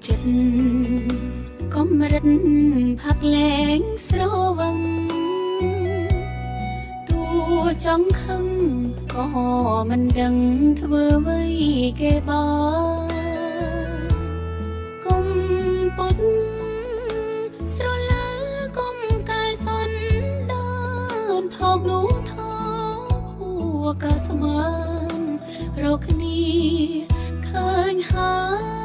ចិត្តកំរិតផាក់លែងស្រវឹងតួចង់ខឹងក៏មិនដឹងធ្វើអ្វីគេបានកុំពុតស្រលើកុំកាយសនដល់ថោកនោះថោហួកាស្មានរកគ្នាឃើញហើយ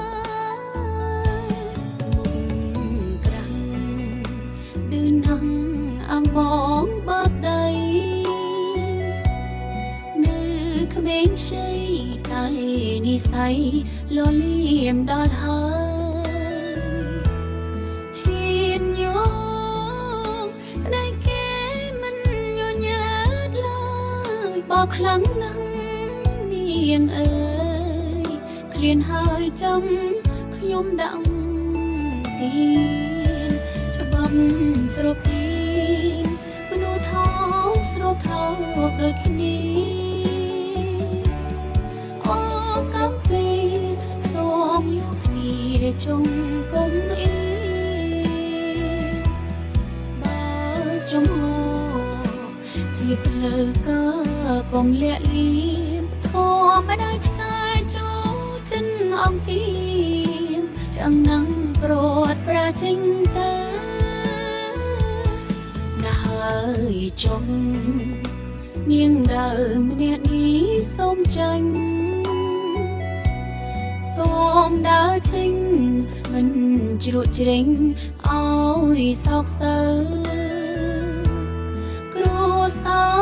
អំបងបាត់ដីនៅក្មេងខ្ចីតែនិស័យលលៀមដល់ហើយហ៊ានយកណែគេមិនញញើតឡើយបោកខ្លាំងណាស់នាងអើយឃ្លានហើយចាំខ្ញុំដាក់ទីច្បាប់ស្រពីមនុស្សថោកស្រោបថោកដូចគ្នាអូកំពីសូមយកគ្នាចុងគុំអីបើចំហជាភ្លើក៏កុំលាក់លៀមធម្មតាឆ្កែចូលចិនអង្គាមចាំនឹងព្រាត់ប្រាចេញទៅហើយចុងនាងដើមម្នាក់នេះសូមចាញ់សូមដើរចេញមិនជ្រក់ជ្រែងឲ្យសោកសៅគ្រួសារ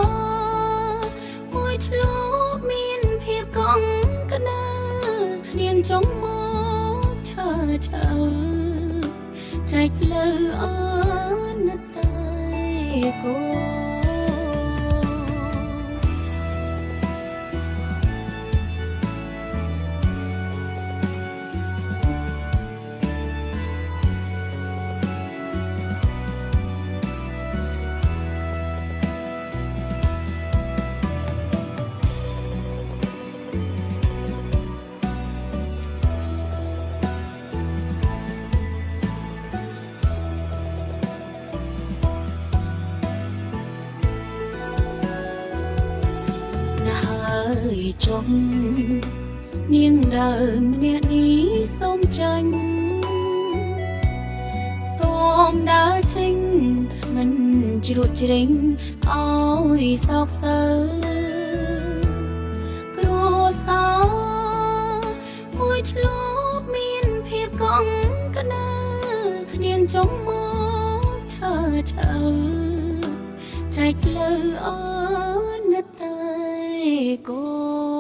មួយធ្លាប់មានភាពកង់ក្តៅនាងចង់មកឈើចែកផ្លូវអនតាគោហើយចុងនាងដើមម្នាក់នេះសូមចាញ់សូមដើរចេញមិនជ្រក់ជ្រែងឲ្យសោកសៅគ្រួសារមួយធ្លាប់មានភាពកង់ក្តៅនាងចង់មកឈើចែកផ្លូវអនតាគោ